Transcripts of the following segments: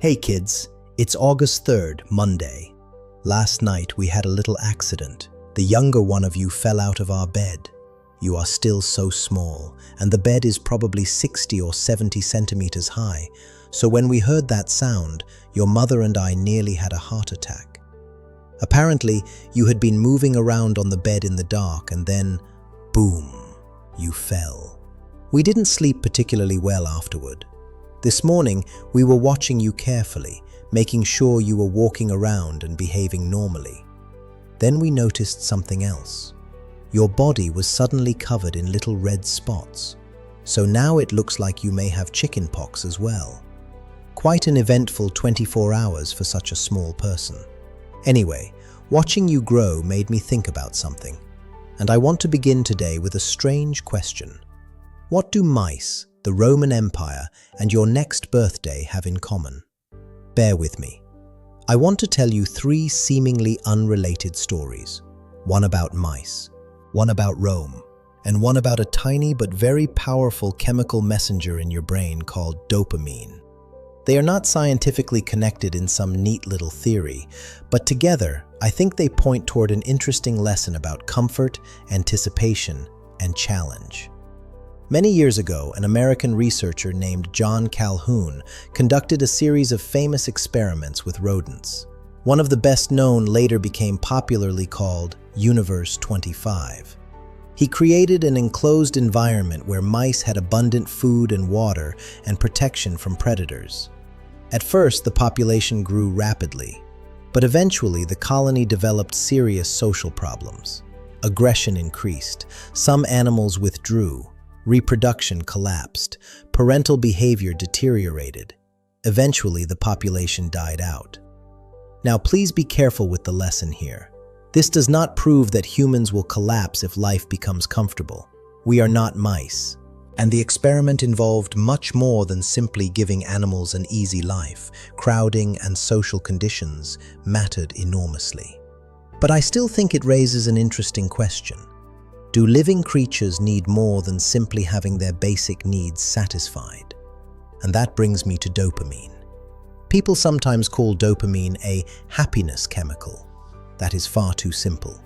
Hey kids, it's August 3rd, Monday. Last night we had a little accident. The younger one of you fell out of our bed. You are still so small, and the bed is probably 60 or 70 centimeters high, so when we heard that sound, your mother and I nearly had a heart attack. Apparently, you had been moving around on the bed in the dark and then, boom, you fell. We didn't sleep particularly well afterward. This morning, we were watching you carefully, making sure you were walking around and behaving normally. Then we noticed something else. Your body was suddenly covered in little red spots. So now it looks like you may have chickenpox as well. Quite an eventful 24 hours for such a small person. Anyway, watching you grow made me think about something. And I want to begin today with a strange question. What do mice, the Roman Empire, and your next birthday have in common? Bear with me. I want to tell you 3 seemingly unrelated stories. One about mice, one about Rome, and one about a tiny but very powerful chemical messenger in your brain called dopamine. They are not scientifically connected in some neat little theory, but together, I think they point toward an interesting lesson about comfort, anticipation, and challenge. Many years ago, an American researcher named John Calhoun conducted a series of famous experiments with rodents. One of the best known later became popularly called Universe 25. He created an enclosed environment where mice had abundant food and water and protection from predators. At first, the population grew rapidly, but eventually the colony developed serious social problems. Aggression increased, some animals withdrew, reproduction collapsed, parental behavior deteriorated. Eventually, the population died out. Now, please be careful with the lesson here. This does not prove that humans will collapse if life becomes comfortable. We are not mice. And the experiment involved much more than simply giving animals an easy life. Crowding and social conditions mattered enormously. But I still think it raises an interesting question. Do living creatures need more than simply having their basic needs satisfied? And that brings me to dopamine. People sometimes call dopamine a happiness chemical. That is far too simple.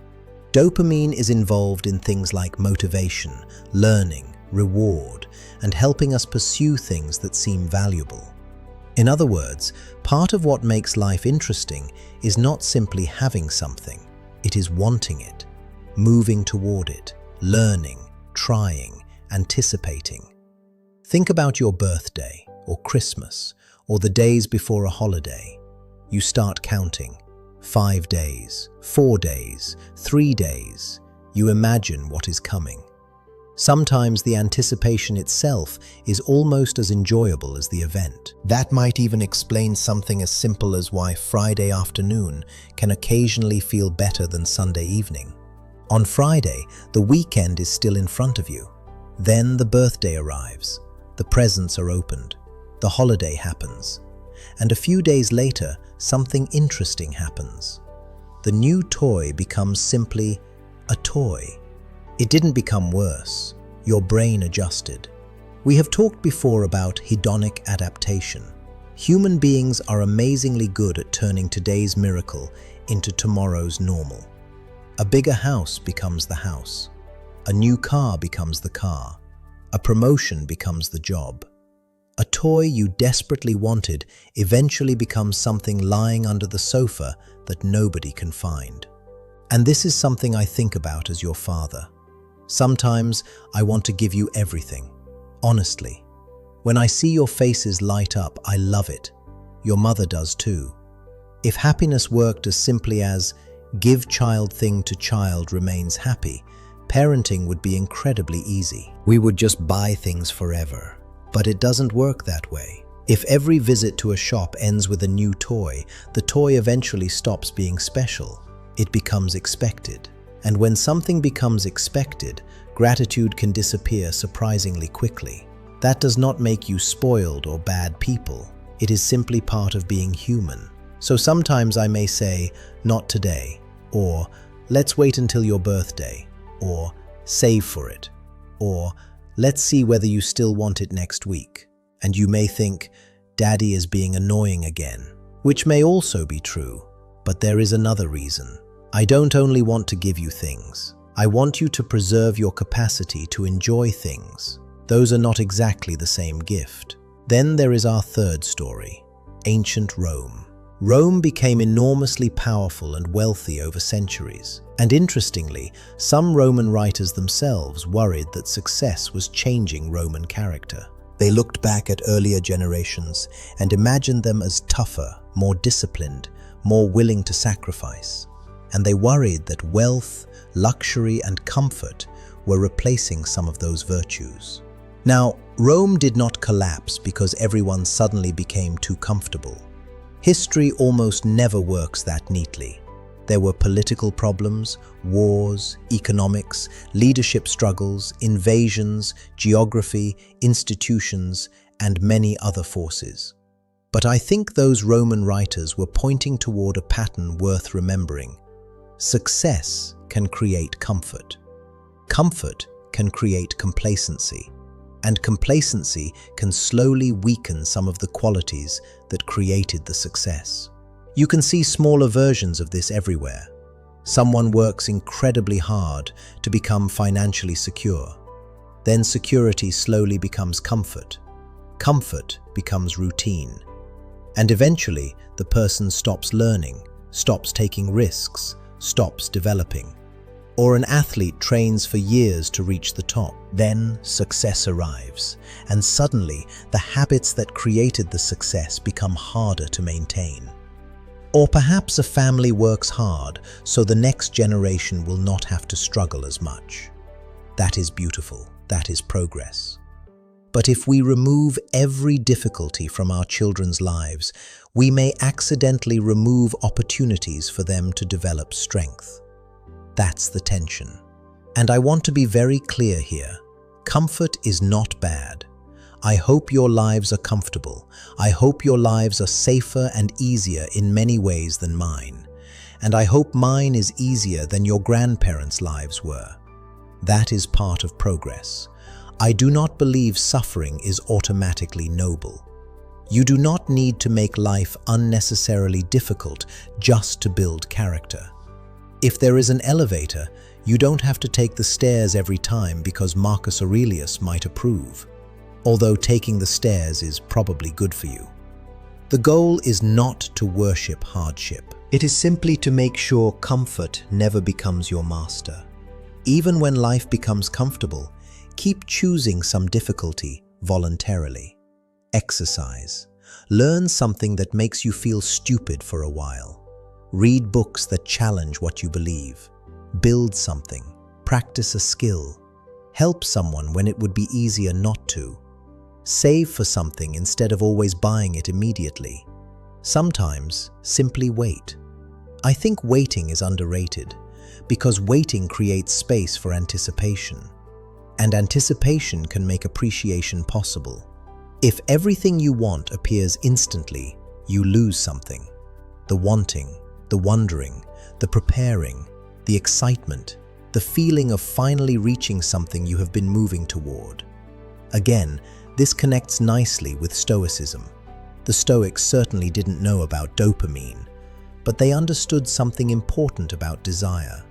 Dopamine is involved in things like motivation, learning, reward, and helping us pursue things that seem valuable. In other words, part of what makes life interesting is not simply having something, it is wanting it, moving toward it, learning, trying, anticipating. Think about your birthday, or Christmas, or the days before a holiday. You start counting. 5 days, 4 days, 3 days. You imagine what is coming. Sometimes the anticipation itself is almost as enjoyable as the event. That might even explain something as simple as why Friday afternoon can occasionally feel better than Sunday evening. On Friday, the weekend is still in front of you. Then the birthday arrives, the presents are opened, the holiday happens, and a few days later, something interesting happens. The new toy becomes simply a toy. It didn't become worse. Your brain adjusted. We have talked before about hedonic adaptation. Human beings are amazingly good at turning today's miracle into tomorrow's normal. A bigger house becomes the house. A new car becomes the car. A promotion becomes the job. A toy you desperately wanted eventually becomes something lying under the sofa that nobody can find. And this is something I think about as your father. Sometimes I want to give you everything. Honestly. When I see your faces light up, I love it. Your mother does too. If happiness worked as simply as give child thing to child remains happy, parenting would be incredibly easy. We would just buy things forever. But it doesn't work that way. If every visit to a shop ends with a new toy, the toy eventually stops being special. It becomes expected. And when something becomes expected, gratitude can disappear surprisingly quickly. That does not make you spoiled or bad people. It is simply part of being human. So sometimes I may say, not today, or let's wait until your birthday, or save for it, or let's see whether you still want it next week. And you may think, Daddy is being annoying again, which may also be true, but there is another reason. I don't only want to give you things. I want you to preserve your capacity to enjoy things. Those are not exactly the same gift. Then there is our third story, ancient Rome. Rome became enormously powerful and wealthy over centuries. And interestingly, some Roman writers themselves worried that success was changing Roman character. They looked back at earlier generations and imagined them as tougher, more disciplined, more willing to sacrifice. And they worried that wealth, luxury, and comfort were replacing some of those virtues. Now, Rome did not collapse because everyone suddenly became too comfortable. History almost never works that neatly. There were political problems, wars, economics, leadership struggles, invasions, geography, institutions, and many other forces. But I think those Roman writers were pointing toward a pattern worth remembering. Success can create comfort. Comfort can create complacency. And complacency can slowly weaken some of the qualities that created the success. You can see smaller versions of this everywhere. Someone works incredibly hard to become financially secure. Then security slowly becomes comfort. Comfort becomes routine. And eventually, the person stops learning, stops taking risks, stops developing. Or an athlete trains for years to reach the top. Then success arrives, and suddenly the habits that created the success become harder to maintain. Or perhaps a family works hard so the next generation will not have to struggle as much. That is beautiful. That is progress. But if we remove every difficulty from our children's lives, we may accidentally remove opportunities for them to develop strength. That's the tension. And I want to be very clear here. Comfort is not bad. I hope your lives are comfortable. I hope your lives are safer and easier in many ways than mine. And I hope mine is easier than your grandparents' lives were. That is part of progress. I do not believe suffering is automatically noble. You do not need to make life unnecessarily difficult just to build character. If there is an elevator, you don't have to take the stairs every time because Marcus Aurelius might approve, although taking the stairs is probably good for you. The goal is not to worship hardship. It is simply to make sure comfort never becomes your master. Even when life becomes comfortable, keep choosing some difficulty voluntarily. Exercise. Learn something that makes you feel stupid for a while. Read books that challenge what you believe. Build something. Practice a skill. Help someone when it would be easier not to. Save for something instead of always buying it immediately. Sometimes, simply wait. I think waiting is underrated because waiting creates space for anticipation. And anticipation can make appreciation possible. If everything you want appears instantly, you lose something. The wanting, the wondering, the preparing, the excitement, the feeling of finally reaching something you have been moving toward. Again, this connects nicely with Stoicism. The Stoics certainly didn't know about dopamine, but they understood something important about desire.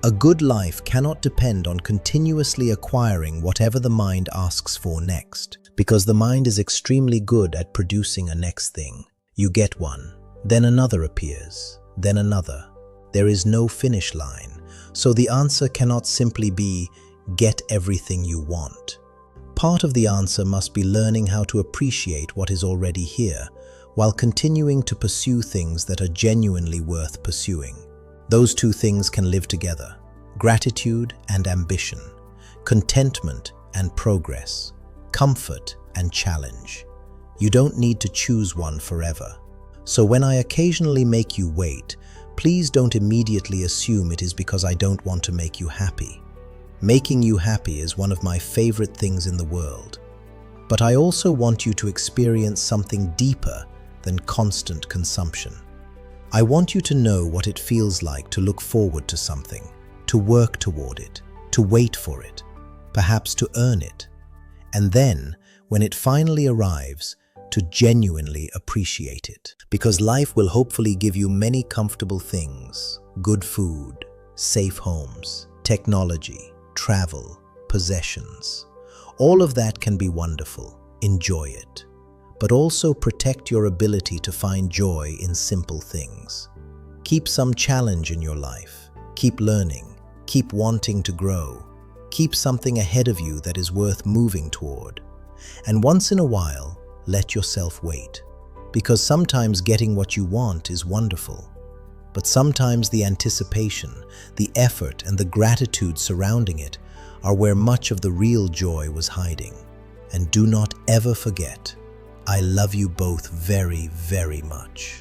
A good life cannot depend on continuously acquiring whatever the mind asks for next, because the mind is extremely good at producing a next thing. You get one, then another appears, then another. There is no finish line, so the answer cannot simply be, get everything you want. Part of the answer must be learning how to appreciate what is already here, while continuing to pursue things that are genuinely worth pursuing. Those two things can live together: gratitude and ambition, contentment and progress, comfort and challenge. You don't need to choose one forever. So when I occasionally make you wait, please don't immediately assume it is because I don't want to make you happy. Making you happy is one of my favorite things in the world. But I also want you to experience something deeper than constant consumption. I want you to know what it feels like to look forward to something, to work toward it, to wait for it, perhaps to earn it. And then, when it finally arrives, to genuinely appreciate it. Because life will hopefully give you many comfortable things: good food, safe homes, technology, travel, possessions. All of that can be wonderful. Enjoy it. But also protect your ability to find joy in simple things. Keep some challenge in your life. Keep learning. Keep wanting to grow. Keep something ahead of you that is worth moving toward. And once in a while, let yourself wait. Because sometimes getting what you want is wonderful. But sometimes the anticipation, the effort, and the gratitude surrounding it are where much of the real joy was hiding. And do not ever forget, I love you both very, very much.